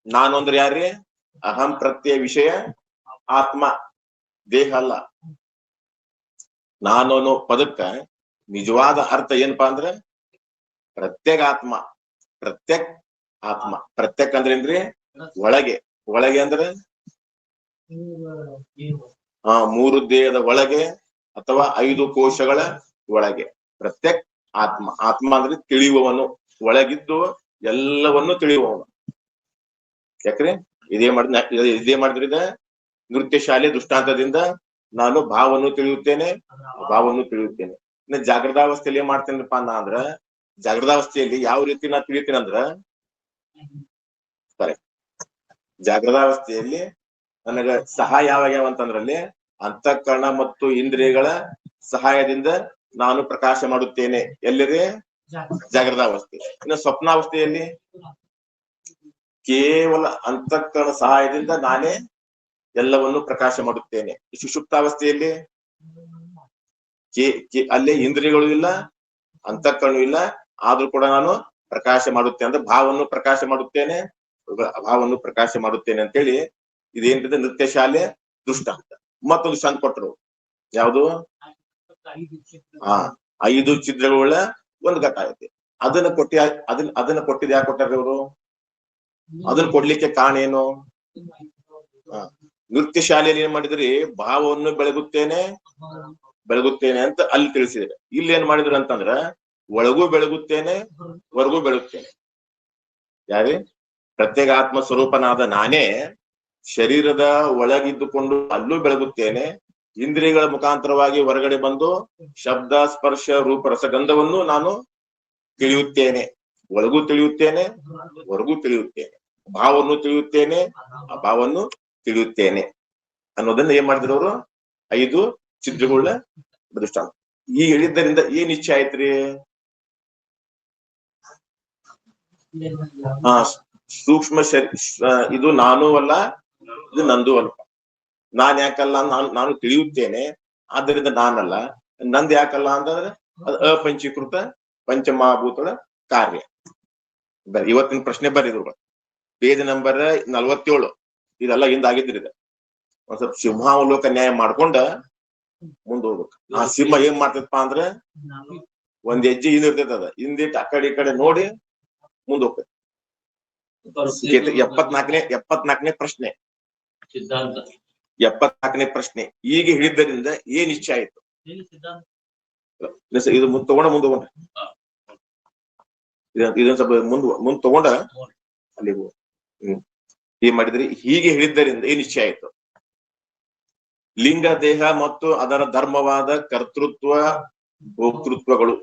ನಾನು ಅಂದ್ರೆ ಯಾರ್ರಿ? ಅಹಂ ಪ್ರತ್ಯಯ ವಿಷಯ ಆತ್ಮ, ದೇಹ ಅಲ್ಲ. ನಾನು ಅನ್ನೋ ಪದಕ್ಕ ನಿಜವಾದ ಅರ್ಥ ಏನಪ್ಪಾ ಅಂದ್ರೆ ಪ್ರತ್ಯೇಕ ಆತ್ಮ. ಪ್ರತ್ಯಕ್ ಆತ್ಮ. ಪ್ರತ್ಯಕ್ ಅಂದ್ರೆ ಏನ್ರಿ? ಒಳಗೆ. ಒಳಗೆ ಅಂದ್ರೆ ಮೂರು ದೇಹದ ಒಳಗೆ ಅಥವಾ 5 ಕೋಶಗಳ ಒಳಗೆ ಪ್ರತ್ಯಕ್ ಆತ್ಮ. ಆತ್ಮ ಅಂದ್ರೆ ತಿಳಿಯುವವನು, ಒಳಗಿದ್ದು ಎಲ್ಲವನ್ನು ತಿಳಿಯುವವನು. ಯಾಕ್ರಿ ಇದೇ ಮಾಡಿದ್ರಿದ ನೃತ್ಯ ಶಾಲೆ ದೃಷ್ಟಾಂತದಿಂದ ನಾನು ಭಾವವನ್ನು ತಿಳಿಯುತ್ತೇನೆ, ಭಾವವನ್ನು ತಿಳಿಯುತ್ತೇನೆ. ಇನ್ನು ಜಾಗೃತಾವಸ್ಥೆಯಲ್ಲಿ ಏನ್ ಮಾಡ್ತೇನಪ್ಪ ಅಂದ್ರ ಜಾಗೃತಾವಸ್ಥೆಯಲ್ಲಿ ಯಾವ ರೀತಿ ನಾ ತಿಳಿಯುತ್ತೇನೆ ಅಂದ್ರ ಕರೆಕ್ಟ್. ಜಾಗೃತಾವಸ್ಥೆಯಲ್ಲಿ ನನಗ ಸಹಾಯ ಯಾವಾಗ ಅಂತಂದ್ರಲ್ಲಿ ಅಂತಃಕರಣ ಮತ್ತು ಇಂದ್ರಿಯಗಳ ಸಹಾಯದಿಂದ ನಾನು ಪ್ರಕಾಶ ಮಾಡುತ್ತೇನೆ. ಎಲ್ಲಿದೆ? ಜಾಗೃತಾವಸ್ಥೆ. ಇನ್ನು ಸ್ವಪ್ನಾವಸ್ಥೆಯಲ್ಲಿ ಕೇವಲ ಅಂತಃಕರಣ ಸಹಾಯದಿಂದ ನಾನೇ ಎಲ್ಲವನ್ನು ಪ್ರಕಾಶ ಮಾಡುತ್ತೇನೆ. ಸುಷುಪ್ತಾವಸ್ಥೆಯಲ್ಲಿ ಅಲ್ಲೇ ಇಂದ್ರಿಯಗಳು ಇಲ್ಲ, ಅಂತಃಕರಣ ಇಲ್ಲ, ಆದ್ರೂ ಕೂಡ ನಾನು ಪ್ರಕಾಶ ಮಾಡುತ್ತೇನೆ ಅಂದ್ರೆ ಭಾವವನ್ನು ಪ್ರಕಾಶ ಮಾಡುತ್ತೇನೆ, ಭಾವವನ್ನು ಪ್ರಕಾಶ ಮಾಡುತ್ತೇನೆ ಅಂತೇಳಿ ಇದೇನಿದೆ ನೃತ್ಯ ಶಾಲೆ ದೃಷ್ಟಾಂತ. ಮತ್ತೊಂದು ಶಾಂತ ಕೊಟ್ಟರು, ಯಾವುದು? 5 ಛಿದ್ರಗಳ ಒಂದು ಘಟ ಐತಿ. ಅದನ್ನ ಕೊಟ್ಟಿದ್ ಯಾಕೆ ಕೊಟ್ಟಾರ ಇವರು? ಅದನ್ನ ಕೊಡ್ಲಿಕ್ಕೆ ಕಾರಣ ಏನು? ನೃತ್ಯ ಶಾಲೆಯಲ್ಲಿ ಏನ್ ಮಾಡಿದ್ರಿ? ಭಾವವನ್ನು ಬೆಳಗುತ್ತೇನೆ ಅಂತ ಅಲ್ಲಿ ತಿಳಿಸಿದ್ರೆ. ಇಲ್ಲಿ ಏನ್ ಮಾಡಿದ್ರು ಅಂತಂದ್ರ ಒಳಗೂ ಬೆಳಗುತ್ತೇನೆ, ಹೊರಗೂ ಬೆಳಗುತ್ತೇನೆ. ಯಾರೇ? ಪ್ರತ್ಯೇಕ ಆತ್ಮ ಸ್ವರೂಪನಾದ ನಾನೇ ಶರೀರದ ಒಳಗಿದ್ದುಕೊಂಡು ಅಲ್ಲೂ ಬೆಳಗುತ್ತೇನೆ, ಇಂದ್ರಿಯಗಳ ಮುಖಾಂತರವಾಗಿ ಹೊರಗಡೆ ಬಂದು ಶಬ್ದ ಸ್ಪರ್ಶ ರೂಪ ರಸಗಂಧವನ್ನು ನಾನು ತಿಳಿಯುತ್ತೇನೆ. ಒಳಗೂ ತಿಳಿಯುತ್ತೇನೆ, ಹೊರಗೂ ತಿಳಿಯುತ್ತೇನೆ, ಭಾವವನ್ನು ತಿಳಿಯುತ್ತೇನೆ, ಅಭಾವವನ್ನು ತಿಳಿಯುತ್ತೇನೆ ಅನ್ನೋದನ್ನ ಏನ್ ಮಾಡಿದ್ರು ಅವರು? 5 ಛಿದ್ರಗಳ ದೃಷ್ಟಾಂತ. ಈ ಹೇಳಿದ್ದರಿಂದ ಏನ್ ಇಚ್ಛೆ ಆಯ್ತ್ರಿ? ಸೂಕ್ಷ್ಮ ಇದು ನಾನೂ ಅಲ್ಲ, ಇದು ನಂದು ಅಲ್ಲ. ನಾನ್ ಯಾಕಲ್ಲ? ನಾನು ತಿಳಿಯುತ್ತೇನೆ, ಆದ್ದರಿಂದ ನಾನಲ್ಲ. ನಂದ್ ಯಾಕಲ್ಲ ಅಂತಂದ್ರೆ ಅದು ಅಪಂಚೀಕೃತ ಪಂಚಮಹಾಭೂತಗಳ ಕಾರ್ಯ. ಇವತ್ತಿನ ಪ್ರಶ್ನೆ ಬರಿದ್ರು ಪೇಜ್ ನಂಬರ್ 47. ಇದೆಲ್ಲ ಹಿಂದಾಗಿದ್ರಿ. ಒಂದ್ ಸ್ವಲ್ಪ ಸಿಂಹಾವಲೋಕ ನ್ಯಾಯ ಮಾಡ್ಕೊಂಡ ಮುಂದ್ ಹೋಗ್ಬೇಕು. ಆ ಸಿಂಹ ಏನ್ ಮಾಡ್ತೈತಪ್ಪ ಅಂದ್ರೆ ಒಂದ್ ಹೆಜ್ಜೆ ಹಿಂದಿರ್ತೈತ, ಅದ ಹಿಂದಿಟ್ಟು ಆ ಕಡೆ ಈ ಕಡೆ ನೋಡಿ ಮುಂದ್ ಹೋಗ್ತೈತಿ. 74ನೇ ಪ್ರಶ್ನೆ. 74ನೇ ಪ್ರಶ್ನೆ. ಈಗ ಹಿಡಿದ್ದರಿಂದ ಏನ್ ಇಚ್ಛೆ ಆಯ್ತು? ಇದು ಮುಂದ್ ಹೋಗೋಣ. ಇದೊಂದ್ ಸ್ವಲ್ಪ ಮುಂದ್ ತಗೊಂಡ ಅಲ್ಲಿ ಏನ್ ಮಾಡಿದ್ರಿ? ಹೀಗೆ ಹಿಡಿದ್ದರಿಂದ ಏನ್ ಇಚ್ಛೆ ಆಯ್ತು? ಲಿಂಗ ದೇಹ ಮತ್ತು ಅದರ ಧರ್ಮವಾದ ಕರ್ತೃತ್ವ ಭೋಕ್ತೃತ್ವಗಳು.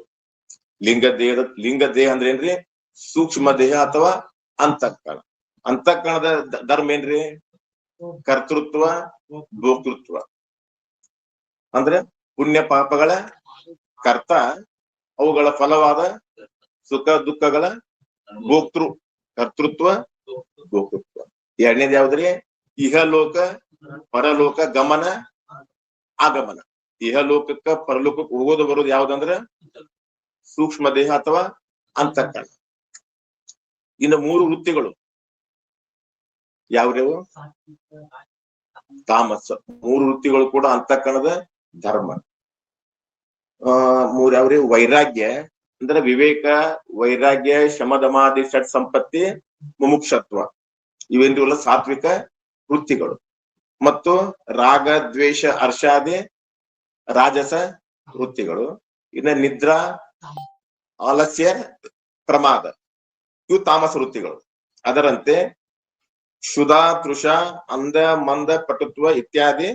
ಲಿಂಗ ದೇಹ ಅಂದ್ರೆ ಏನ್ರಿ? ಸೂಕ್ಷ್ಮ ದೇಹ ಅಥವಾ ಅಂತಃಕರಣ. ಅಂತಃಕರಣದ ಧರ್ಮ ಏನ್ರಿ? ಕರ್ತೃತ್ವ ಭೋಕ್ತೃತ್ವ. ಅಂದ್ರೆ ಪುಣ್ಯ ಪಾಪಗಳ ಕರ್ತ, ಅವುಗಳ ಫಲವಾದ ಸುಖ ದುಃಖಗಳ ಭೋಕ್ತೃ. ಕರ್ತೃತ್ವ ಭೋಕ್ತೃತ್ವ. ಎರಡನೇದು ಯಾವ್ದ್ರಿ? ಇಹಲೋಕ ಪರಲೋಕ ಗಮನ ಆಗಮನ. ಇಹಲೋಕಕ್ಕ ಪರಲೋಕಕ್ಕೆ ಹೋಗೋದು ಬರೋದು ಯಾವ್ದಂದ್ರ ಸೂಕ್ಷ್ಮ ದೇಹ ಅಥವಾ ಅಂತಃಕರಣ. ಇನ್ನು 3 ವೃತ್ತಿಗಳು ಯಾವ್ಯಾವು? ತಾಮಸ. 3 ವೃತ್ತಿಗಳು ಕೂಡ ಅಂತಃಕರಣದ ಧರ್ಮ. 3 ಯಾವ್ರಿ? ವೈರಾಗ್ಯ ಅಂದ್ರೆ ವಿವೇಕ, ವೈರಾಗ್ಯ, ಶಮದಮಾದಿ ಷಟ್ ಸಂಪತ್ತಿ, ಮುಮುಕ್ಷತ್ವ. ಇವೆಲ್ಲ ಸಾತ್ವಿಕ ವೃತ್ತಿಗಳು. ಮತ್ತು ರಾಗ ದ್ವೇಷ ಹರ್ಷಾದಿ ರಾಜಸ ವೃತ್ತಿಗಳು. ಇನ್ನ ನಿದ್ರಾ, ಆಲಸ್ಯ, ಪ್ರಮಾದ, ಇವು ತಾಮಸ ವೃತ್ತಿಗಳು. ಅದರಂತೆ ಕ್ಷುಧಾ, ತೃಷ, ಅಂದ, ಮಂದ, ಪಟುತ್ವ ಇತ್ಯಾದಿ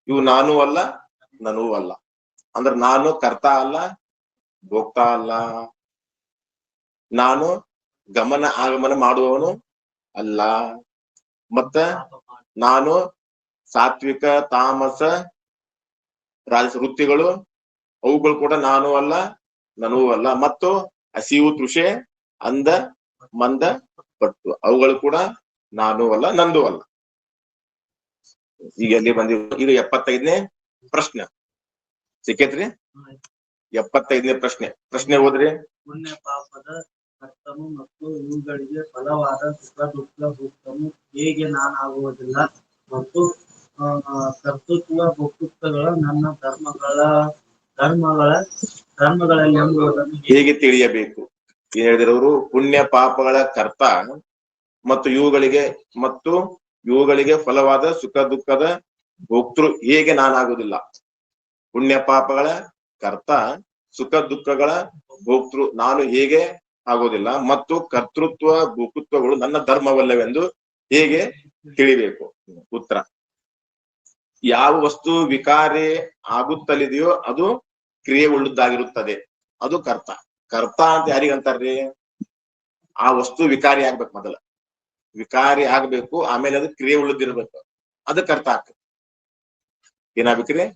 ಇವು ನಾನೂ ಅಲ್ಲ, ನನೂ ಅಲ್ಲ. ಅಂದ್ರೆ ನಾನು ಕರ್ತ ಅಲ್ಲ, ಭೋಕ್ತಾ ಅಲ್ಲ. ನಾನು ಗಮನ ಆಗಮನ ಮಾಡುವವನು ಅಲ್ಲ. ಮತ್ತ ನಾನು ಸಾತ್ವಿಕ, ತಾಮಸ, ರಾಜಸ ವೃತ್ತಿಗಳು ಅವುಗಳು ಕೂಡ ನಾನು ಅಲ್ಲ, ನನೂ ಅಲ್ಲ. ಮತ್ತು ಹಸಿವು, ತೃಷೆ, ಅಂದ, ಮಂದ, ಪಟ್ಟು ಅವುಗಳು ಕೂಡ ನಾನು ಅಲ್ಲ, ನಂದು ಅಲ್ಲ. ಈಗ ಎಲ್ಲಿ ಬಂದಿರೋ ಇದು 75ನೇ ಪ್ರಶ್ನೆ. ಸಿಕ್ಕೇತ್ರಿ? 75ನೇ ಪ್ರಶ್ನೆ. ಪ್ರಶ್ನೆ ಓದ್ರಿ. ಪುಣ್ಯ ಪಾಪದ ಕರ್ತನು ಮತ್ತು ಇವುಗಳಿಗೆ ಫಲವಾದ ಸುಖ ದುಃಖ ಭೋಕ್ತನು ಹೇಗೆ ನಾನಾಗುವುದಿಲ್ಲ ಮತ್ತು ಕರ್ತೃತ್ವ ಭೋಕ್ತೃತ್ವಗಳು ನನ್ನ ಧರ್ಮಗಳಲ್ಲಿ ಎಂಬುದನ್ನು ಹೇಗೆ ತಿಳಿಯಬೇಕು? ಏನ್ ಹೇಳಿದ್ರು? ಪುಣ್ಯ ಪಾಪಗಳ ಕರ್ತ ಮತ್ತು ಇವುಗಳಿಗೆ ಫಲವಾದ ಸುಖ ದುಃಖದ ಭೋಕ್ತೃ ಹೇಗೆ ನಾನಾಗುವುದಿಲ್ಲ. ಪುಣ್ಯ ಪಾಪಗಳ ಕರ್ತ, ಸುಖ ದುಃಖಗಳ ಭೋಕ್ತೃ ನಾನು ಹೇಗೆ ಆಗೋದಿಲ್ಲ, ಮತ್ತು ಕರ್ತೃತ್ವ ಭೋಕ್ತೃತ್ವಗಳು ನನ್ನ ಧರ್ಮವಲ್ಲವೆಂದು ಹೇಗೆ ತಿಳಿಬೇಕು? ಉತ್ತರ: ಯಾವ ವಸ್ತು ವಿಕಾರಿ ಆಗುತ್ತಲಿದೆಯೋ ಅದು ಕ್ರಿಯೆ ಉಳ್ಳದ್ದಾಗಿರುತ್ತದೆ, ಅದು ಕರ್ತ. ಕರ್ತ ಅಂತ ಯಾರಿಗಂತಾರ್ರಿ? ಆ ವಸ್ತು ವಿಕಾರಿ ಆಗ್ಬೇಕು, ಮೊದಲ ವಿಕಾರಿ ಆಗ್ಬೇಕು, ಆಮೇಲೆ ಅದು ಕ್ರಿಯೆ ಉಳ್ಳದಿರ್ಬೇಕು, ಅದು ಕರ್ತ ಆಗ್ತದೆ. ಏನಾಗ್ಬೇಕ್ರಿ?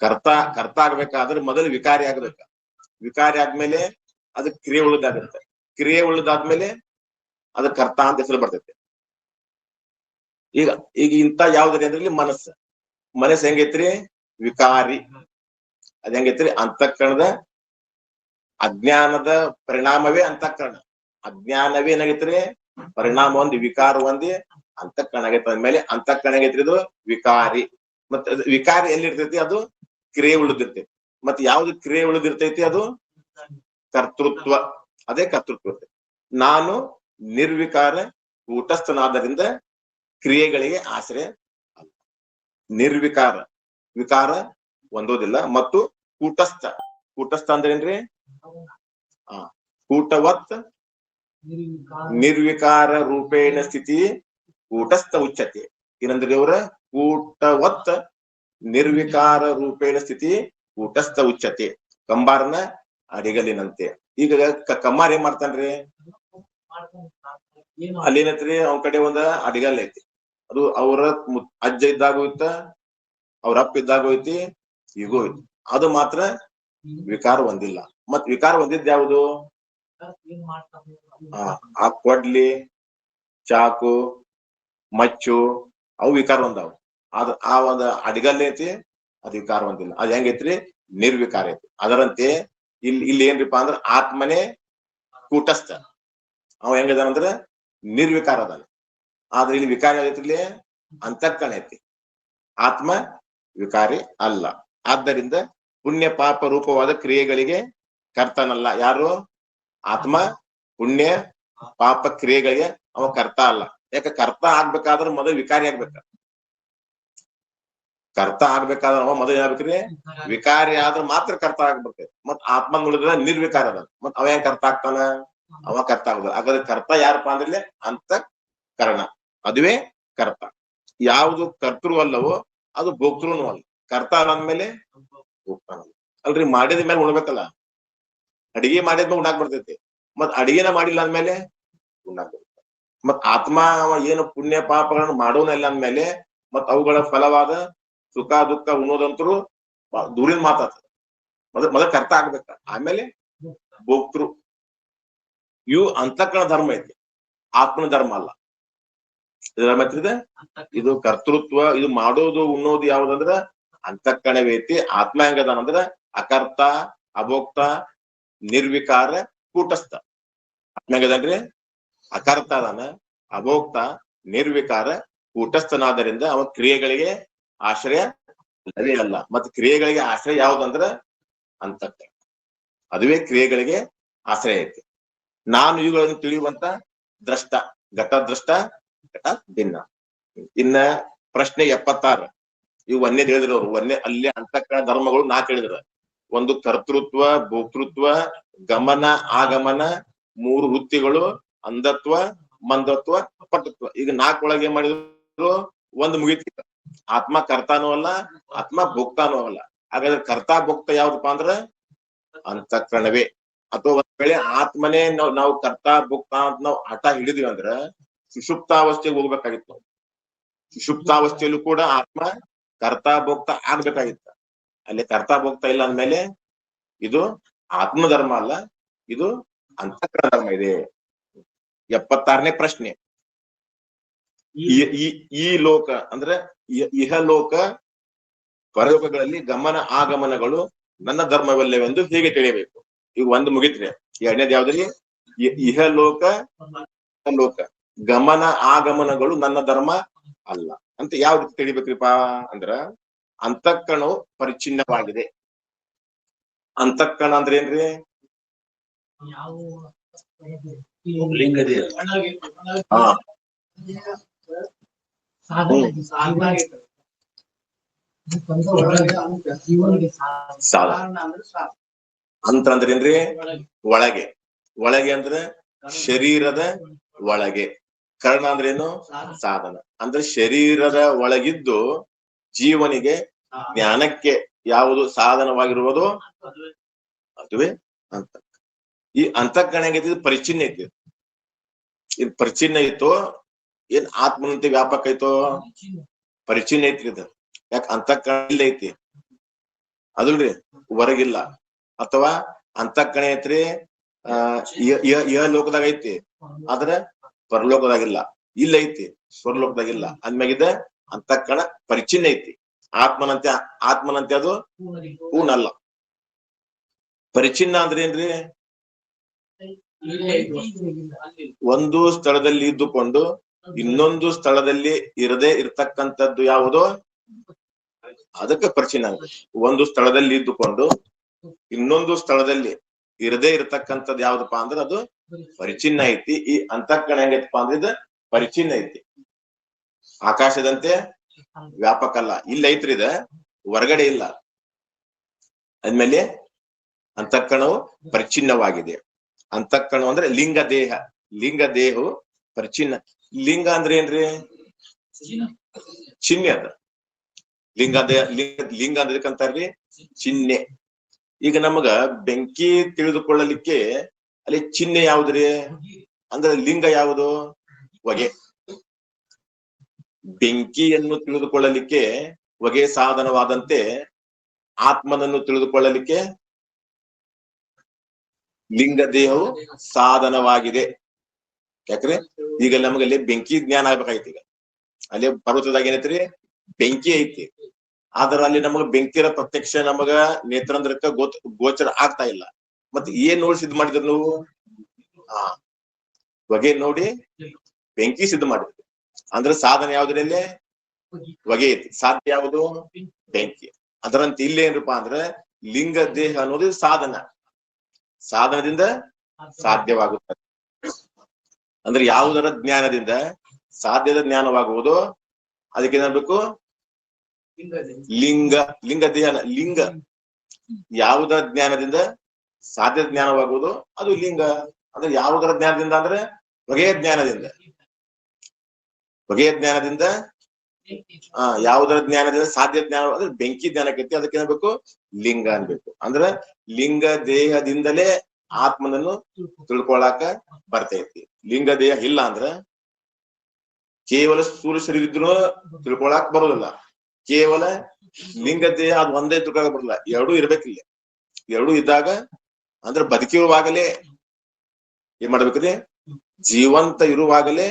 ಕರ್ತ ಆಗ್ಬೇಕಾದ್ರೆ ಮೊದಲು ವಿಕಾರಿ ಆಗ್ಬೇಕ, ವಿಕಾರಿ ಆದ್ಮೇಲೆ ಅದು ಕ್ರಿಯೆ ಉಳ್ಳದಾಗುತ್ತೆ, ಕ್ರಿಯೆ ಉಳ್ಳದಾದ್ಮೇಲೆ ಅದು ಕರ್ತ ಅಂತ ಹೆಸರು ಬರ್ತೈತೆ. ಈಗ ಇಂತ ಯಾವ್ದ್ರಿ ಅಂದ್ರೆ ಮನಸ್ಸು ಹೆಂಗೈತ್ರಿ? ವಿಕಾರಿ. ಅದ್ ಹೆಂಗೈತ್ರಿ? ಅಂತಃಕರಣದ ಅಜ್ಞಾನದ ಪರಿಣಾಮವೇ ಅಂತಃಕರಣ. ಅಜ್ಞಾನವೇ ಏನಾಗೈತ್ರಿ? ಪರಿಣಾಮ ಹೊಂದಿ ವಿಕಾರ ಹೊಂದಿ ಅಂತಃಕರಣ ಆಗೈತೆ. ಅಂದ್ಮೇಲೆ ಅಂತಃಕರಣ ಆಗೈತ್ರಿ ಇದು ವಿಕಾರಿ. ಮತ್ತೆ ವಿಕಾರಿ ಎಲ್ಲಿರ್ತೈತಿ? ಅದು ಕ್ರಿಯೆ ಉಳಿದಿರ್ತೈತಿ. ಮತ್ತೆ ಯಾವ್ದು ಕ್ರಿಯೆ ಉಳಿದಿರ್ತೈತಿ? ಅದು ಕರ್ತೃತ್ವ. ಅದೇ ಕರ್ತೃತ್ವ. ನಾನು ನಿರ್ವಿಕಾರ ಕೂಟಸ್ಥನಾದ್ದರಿಂದ ಕ್ರಿಯೆಗಳಿಗೆ ಆಶ್ರಯ ಅಲ್ಲ. ನಿರ್ವಿಕಾರ, ವಿಕಾರ ಹೊಂದೋದಿಲ್ಲ. ಮತ್ತು ಕೂಟಸ್ಥ ಅಂದ್ರೆ ಏನ್ರಿ? ಕೂಟವತ್ ನಿರ್ವಿಕಾರ ರೂಪೇಣ ಸ್ಥಿತಿ ಕೂಟಸ್ಥ ಉಚ್ಯತೆ. ಏನಂದ್ರೆ ಅವರ ಕೂಟವತ್ ನಿರ್ವಿಕಾರ ರೂಪೇಣ ಸ್ಥಿತಿ ಕೂಟಸ್ಥ ಉಚ್ಯತೆ. ಕಂಬಾರನ ಅಡಿಗಲಿನಂತೆ. ಈಗ ಕಮ್ಮಾರ್ ಏನ್ ಮಾಡ್ತಾನ್ರಿ? ಅಲ್ಲೇನೈತ್ರಿ? ಅವನ ಕಡೆ ಒಂದ ಅಡಿಗಲ್ ಐತಿ. ಅದು ಅವ್ರ ಅಜ್ಜ ಇದ್ದಾಗ ಹೋಯ್ತ, ಅವ್ರ ಅಪ್ಪ ಇದ್ದಾಗ ಹೋಯ್ತಿ, ಈಗೂ ಹೋಯ್ತು. ಅದು ಮಾತ್ರ ವಿಕಾರ ಹೊಂದಿಲ್ಲ. ಮತ್ ವಿಕಾರ ಹೊಂದಿದ್ ಯಾವುದು? ಆ ಕೊಡ್ಲಿ, ಚಾಕು, ಮಚ್ಚು ಅವು ವಿಕಾರ ಹೊಂದಾವ. ಆ ಒಂದು ಅಡಿಗಲ್ ಐತಿ, ಅದು ವಿಕಾರ ಹೊಂದಿಲ್ಲ. ಅದ್ ಹೆಂಗೈತ್ರಿ? ನಿರ್ವಿಕಾರ ಐತಿ. ಅದರಂತೆ ಇಲ್ಲಿ ಏನ್ರಿಪಾ ಅಂದ್ರ ಆತ್ಮನೇ ಕೂಟಸ್ಥ. ಅವ ಹೆಂಗದಾನಂದ್ರ ನಿರ್ವಿಕಾರ ಅದಾನ. ಆದ್ರೆ ಇಲ್ಲಿ ವಿಕಾರ ಆಗೈತಿ, ಇಲ್ಲಿ ಅಂತಃಕರಣ ಐತಿ. ಆತ್ಮ ವಿಕಾರಿ ಅಲ್ಲ. ಆದ್ದರಿಂದ ಪುಣ್ಯ ಪಾಪ ರೂಪವಾದ ಕ್ರಿಯೆಗಳಿಗೆ ಕರ್ತನಲ್ಲ. ಯಾರು? ಆತ್ಮ ಪುಣ್ಯ ಪಾಪ ಕ್ರಿಯೆಗಳಿಗೆ ಅವ ಕರ್ತ ಅಲ್ಲ. ಯಾಕೆ? ಕರ್ತ ಆಗ್ಬೇಕಾದ್ರೆ ಮೊದಲು ವಿಕಾರಿ ಆಗ್ಬೇಕ. ಕರ್ತ ಆಗ್ಬೇಕಾದ್ರೆ ಅವ ಮೊದಲು ಏನಾಗ್ಬೇಕ್ರಿ? ವಿಕಾರಿ ಆದ್ರೆ ಮಾತ್ರ ಕರ್ತ ಆಗ್ಬೇಕು. ಮತ್ ಆತ್ಮ ನೋಡಿದ್ರೆ ನಿರ್ವಿಕಾರ ಅದ. ಮತ್ ಅವ ಹೆಂಗ್ ಕರ್ತ ಆಗ್ತಾನ? ಅವ ಕರ್ತ ಆಗುದ. ಹಾಗಾದ್ರೆ ಕರ್ತ ಯಾರಪ್ಪ ಅಂದ್ರೆ ಅಂತಃಕರಣ. ಅದುವೇ ಕರ್ತ. ಯಾವುದು ಕರ್ತೃ ಅಲ್ಲವೋ ಅದು ಭೋಕ್ತೃನು ಅಲ್ಲ. ಕರ್ತ ಅಂದ್ಮೇಲೆ ಭೋಕ್ತಾನಲ್ಲ. ಅಲ್ರಿ, ಮಾಡಿದ ಮೇಲೆ ಉಣ್ಬೇಕಲ್ಲ. ಅಡಿಗೆ ಮಾಡಿದ್ಮೇಲೆ ಉಣ್ಣಾಕ್ ಬರ್ತೈತಿ. ಮತ್ ಅಡಿಗೆನ ಮಾಡಿಲ್ಲ ಅಂದ್ಮೇಲೆ ಉಣ್ಣಾಕ್ ಬರ್ತೈತಿ. ಮತ್ ಆತ್ಮ ಏನು ಪುಣ್ಯ ಪಾಪಗಳನ್ನು ಮಾಡೋನಲ್ಲ ಅಂದ್ಮೇಲೆ ಮತ್ ಅವುಗಳ ಫಲವಾದ ಸುಖ ದುಃಖ ಉಣ್ಣೋದಂತರು ದೂರಿನ ಮಾತಾಡ್ತದೆ. ಮೊದಲ ಕರ್ತ ಆಗ್ಬೇಕ, ಆಮೇಲೆ ಭೋಕ್ತೃ. ಇವು ಅಂತಃಕರಣ ಧರ್ಮ ಐತಿ, ಆತ್ಮನ ಧರ್ಮ ಅಲ್ಲ. ಇದು ಕರ್ತೃತ್ವ. ಇದು ಮಾಡೋದು ಉಣ್ಣೋದು ಯಾವ್ದಂದ್ರ ಅಂತಃಕರಣವೈತಿ. ಆತ್ಮ ಹೆಂಗದಾನಂದ್ರ ಅಕರ್ತ, ಅಭೋಕ್ತ, ನಿರ್ವಿಕಾರ, ಕೂಟಸ್ಥ. ಆತ್ಮ ಹೆಂಗದನ್ರಿ? ಅಕರ್ತ ಅದಾನ, ಅಭೋಕ್ತ, ನಿರ್ವಿಕಾರ, ಕೂಟಸ್ಥನಾದ್ದರಿಂದ ಅವ ಕ್ರಿಯೆಗಳಿಗೆ ಆಶ್ರಯ ಅಲ್ಲವೇ ಅಲ್ಲ. ಮತ್ತೆ ಕ್ರಿಯೆಗಳಿಗೆ ಆಶ್ರಯ ಯಾವ್ದಂದ್ರ ಅಂತಃಕರಣ. ಅದುವೇ ಕ್ರಿಯೆಗಳಿಗೆ ಆಶ್ರಯ ಐತಿ. ನಾನು ಇವುಗಳನ್ನು ತಿಳಿಯುವಂತ ದ್ರಷ್ಟ, ಘಟ ದ್ರಷ್ಟ, ಘಟ ಭಿನ್ನ. ಇನ್ನ ಪ್ರಶ್ನೆ 76. ಇವು ಒಂದೇ ಹೇಳಿದ್ರು ಅವ್ರು. ಒಂದೇ ಅಲ್ಲಿ ಅಂತಃಕರಣ ಧರ್ಮಗಳು 4 ಹೇಳಿದ್ರ. ಒಂದು ಕರ್ತೃತ್ವ, ಭೋಕ್ತೃತ್ವ, ಗಮನ, ಆಗಮನ, 3 ವೃತ್ತಿಗಳು, ಅಂಧತ್ವ, ಮಂದತ್ವ, ಪಟುತ್ವ. ಈಗ 4 ಒಳಗೆ ಏನ್ ಮಾಡಿದ್ರು? ಒಂದು ಮುಗಿತ. ಆತ್ಮ ಕರ್ತಾನೂ ಅಲ್ಲ, ಆತ್ಮ ಭೋಕ್ತಾನೂ ಅಲ್ಲ. ಹಾಗಾದ್ರೆ ಕರ್ತಾ ಭೋಕ್ತ ಯಾವ್ದಪ್ಪ ಅಂದ್ರ ಅಂತಃಕರಣವೇ. ಅಥವಾ ಒಂದ್ ವೇಳೆ ಆತ್ಮನೇ ನಾವು ಕರ್ತಾ ಭೋಕ್ತ ಅಂತ ನಾವು ಹಠ ಹಿಡಿದ್ವಿ ಅಂದ್ರ ಸುಷುಪ್ತಾವಸ್ಥೆಗೆ ಹೋಗ್ಬೇಕಾಗಿತ್ತು. ನಾವು ಸುಷುಪ್ತಾವಸ್ಥೆಯಲ್ಲೂ ಕೂಡ ಆತ್ಮ ಕರ್ತಾ ಭೋಕ್ತ ಆಗ್ಬೇಕಾಗಿತ್ತ. ಅಲ್ಲಿ ಕರ್ತಾ ಭೋಕ್ತ ಇಲ್ಲ ಅಂದ್ಮೇಲೆ ಇದು ಆತ್ಮ ಧರ್ಮ ಅಲ್ಲ, ಇದು ಅಂತಃಕರಣ ಧರ್ಮ ಇದೆ. 76ನೇ ಪ್ರಶ್ನೆ. ಈ ಲೋಕ ಅಂದ್ರೆ ಇಹಲೋಕ ಪರಲೋಕಗಳಲ್ಲಿ ಗಮನ ಆಗಮನಗಳು ನನ್ನ ಧರ್ಮವಲ್ಲವೆಂದು ಹೇಗೆ ತಿಳಿಯಬೇಕು? ಈಗ ಒಂದು ಮುಗಿತ್ರಿ. ಎರಡನೇದು ಯಾವ್ದ್ರಿ? ಇಹಲೋಕ ಲೋಕ ಗಮನ ಆಗಮನಗಳು ನನ್ನ ಧರ್ಮ ಅಲ್ಲ ಅಂತ ಯಾವ ರೀತಿ ತಿಳಿಬೇಕ್ರಿಪ್ಪ ಅಂದ್ರ ಅಂತಃಕರಣವು ಪರಿಚ್ಛಿನ್ನವಾಗಿದೆ. ಅಂತಃಕರಣ ಅಂದ್ರೆ ಏನ್ರಿ? ಲಿಂಗದೇಹ. ಹಾ ಅಂತ ಅಂದ್ರೆ ಏನ್ರಿ? ಒಳಗೆ. ಒಳಗೆ ಅಂದ್ರೆ ಶರೀರದ ಒಳಗೆ. ಕರ್ಣ ಅಂದ್ರೆ ಏನು? ಸಾಧನ. ಅಂದ್ರೆ ಶರೀರದ ಒಳಗಿದ್ದು ಜೀವನಿಗೆ ಜ್ಞಾನಕ್ಕೆ ಯಾವುದು ಸಾಧನವಾಗಿರುವುದು ಅದುವೇ ಅಂತ. ಈ ಅಂತಃಕರಣ ಹೆಂಗೈತಿ? ಪರಿಚ್ಛಿನ್ನ ಐತಿ. ಇದು ಪರಿಚ್ಛಿನ್ನ ಇತ್ತು ಏನ್ ಆತ್ಮನಂತೆ ವ್ಯಾಪಕ ಐತೋ? ಪರಿಚ್ಛಿನ್ನ ಐತಿ ಇದು. ಯಾಕ? ಅಂತಃಕರಣ ಇಲ್ಲ ಐತಿ ಅದಲ್ರಿ, ಹೊರಗಿಲ್ಲ. ಅಥವಾ ಅಂತಃಕರಣ ಐತ್ರಿ ಲೋಕದಾಗ ಐತಿ ಆದ್ರೆ ಪರಲೋಕದಾಗಿಲ್ಲ. ಇಲ್ಲ ಐತಿ ಸ್ವರ್ಲೋಕದಾಗಿಲ್ಲ. ಅಂದ್ಮ್ಯಾಗಿದ್ದ ಅಂತಃಕರಣ ಪರಿಚ್ಛಿನ್ನ ಐತಿ. ಆತ್ಮನಂತೆ ಅದು ಪೂರ್ಣ ಅಲ್ಲ. ಪರಿಚ್ಛಿನ್ನ ಅಂದ್ರೆ ಏನ್ರಿ? ಒಂದು ಸ್ಥಳದಲ್ಲಿ ಇದ್ದುಕೊಂಡು ಇನ್ನೊಂದು ಸ್ಥಳದಲ್ಲಿ ಇರದೇ ಇರ್ತಕ್ಕಂಥದ್ದು ಯಾವುದು? ಅದಕ್ಕೆ ಪರಿಚ್ಛಿನ್ನ. ಒಂದು ಸ್ಥಳದಲ್ಲಿ ಇದ್ದುಕೊಂಡು ಇನ್ನೊಂದು ಸ್ಥಳದಲ್ಲಿ ಇರದೇ ಇರತಕ್ಕಂಥದ್ದು ಯಾವ್ದಪ್ಪ ಅಂದ್ರೆ ಅದು ಪರಿಚ್ಛಿನ್ನ ಐತಿ. ಈ ಅಂತಃಕರಣ ಹೆಂಗೈತಪ್ಪ ಅಂದ್ರೆ ಇದು ಪರಿಚ್ಛಿನ್ನ ಐತಿ. ಆಕಾಶದಂತೆ ವ್ಯಾಪಕ ಅಲ್ಲ. ಇಲ್ಲ ಐತ್ರಿ, ಇದ ಹೊರಗಡೆ ಇಲ್ಲ. ಅದ್ಮೇಲೆ ಅಂತಃಕರಣವು ಪರಿಚ್ಛಿನ್ನವಾಗಿದೆ. ಅಂತಃಕರಣ ಅಂದ್ರೆ ಲಿಂಗ ದೇಹ. ಲಿಂಗ ದೇಹವು ಪರಿಚ್ಛಿನ್ನ. ಲಿಂಗ ಅಂದ್ರೆ ಏನ್ರಿ? ಚಿಹ್ನೆ ಅದ. ಲಿಂಗ ದೇಹ ಲಿಂಗ ಅಂದ್ರಕ್ಕಂತಾರ್ರಿ ಚಿಹ್ನೆ. ಈಗ ನಮಗ ಬೆಂಕಿ ತಿಳಿದುಕೊಳ್ಳಲಿಕ್ಕೆ ಅಲ್ಲಿ ಚಿಹ್ನೆ ಯಾವ್ದ್ರಿ? ಅಂದ್ರೆ ಲಿಂಗ ಯಾವುದು? ಹೊಗೆ. ಬೆಂಕಿಯನ್ನು ತಿಳಿದುಕೊಳ್ಳಲಿಕ್ಕೆ ಹೊಗೆ ಸಾಧನವಾದಂತೆ ಆತ್ಮನನ್ನು ತಿಳಿದುಕೊಳ್ಳಲಿಕ್ಕೆ ಲಿಂಗ ದೇಹವು ಸಾಧನವಾಗಿದೆ. ಯಾಕ್ರೆ? ಈಗ ನಮಗಲ್ಲಿ ಬೆಂಕಿ ಜ್ಞಾನ ಆಗ್ಬೇಕಾಯ್ತು. ಈಗ ಅಲ್ಲಿ ಪರ್ವತದಾಗ ಏನೈತ್ರಿ? ಬೆಂಕಿ ಐತಿ. ಆದ್ರ ಅಲ್ಲಿ ನಮಗ ಬೆಂಕಿರ ಪ್ರತ್ಯಕ್ಷ ನಮಗ ನೇತ್ರಂದ್ರಕ್ಕ ಗೋಚರ ಆಗ್ತಾ ಇಲ್ಲ. ಮತ್ತೆ ಏನ್ ನೋಡಿ ಸಿದ್ಧ ಮಾಡಿದ್ರು ನೀವು? ಹೊಗೆ ನೋಡಿ ಬೆಂಕಿ ಸಿದ್ಧ ಮಾಡಿದ್ರಿ. ಅಂದ್ರೆ ಸಾಧನ ಯಾವ್ದ್ರಲ್ಲಿ? ಹೊಗೆ ಐತಿ. ಸಾಧ್ಯ ಯಾವುದು? ಬೆಂಕಿ. ಅದರಂತೆ ಇಲ್ಲೇನ್ರಪ್ಪಾ ಅಂದ್ರೆ ಲಿಂಗ ದೇಹ ಅನ್ನೋದು ಸಾಧನ. ಸಾಧನದಿಂದ ಸಾಧ್ಯವಾಗುತ್ತದೆ. ಅಂದ್ರೆ ಯಾವುದರ ಜ್ಞಾನದಿಂದ ಸಾಧ್ಯದ ಜ್ಞಾನವಾಗುವುದು ಅದಕ್ಕೆ ಏನಾಗಬೇಕು? ಲಿಂಗ. ಲಿಂಗ ದೇಹ. ಲಿಂಗ ಯಾವುದರ ಜ್ಞಾನದಿಂದ ಸಾಧ್ಯ ಜ್ಞಾನವಾಗುವುದು ಅದು ಲಿಂಗ. ಅಂದ್ರೆ ಯಾವುದರ ಜ್ಞಾನದಿಂದ ಅಂದ್ರೆ ಹೊಗೆಯ ಜ್ಞಾನದಿಂದ. ಹೊಗೆಯ ಜ್ಞಾನದಿಂದ ಯಾವುದರ ಜ್ಞಾನದಿಂದ ಸಾಧ್ಯ ಜ್ಞಾನ ಅಂದ್ರೆ ಬೆಂಕಿ ಜ್ಞಾನಕ್ಕೈತಿ. ಅದಕ್ಕೆ ಏನ್ಬೇಕು? ಲಿಂಗ ಅನ್ಬೇಕು. ಅಂದ್ರೆ ಲಿಂಗ ದೇಹದಿಂದಲೇ ಆತ್ಮನನ್ನು ತಿಳ್ಕೊಳಾಕ ಬರ್ತೈತಿ. ಲಿಂಗ ದೇಹ ಇಲ್ಲ ಅಂದ್ರ ಕೇವಲ ಸ್ಥೂಲ ಶರೀರ ಇದ್ರು ತಿಳ್ಕೊಳಾಕ್ ಬರೋದಿಲ್ಲ. ಕೇವಲ ಲಿಂಗ ದೇಹ ಅದು ಒಂದೇ ತಿಳ್ಕೊಳಕ್ ಬರಲ್ಲ. ಎರಡೂ ಇರ್ಬೇಕಿಲ್ಲ. ಎರಡೂ ಇದ್ದಾಗ ಅಂದ್ರೆ ಬದುಕಿರುವಾಗಲೇ ಏನ್ ಮಾಡ್ಬೇಕ್ರಿ? ಜೀವಂತ ಇರುವಾಗಲೇ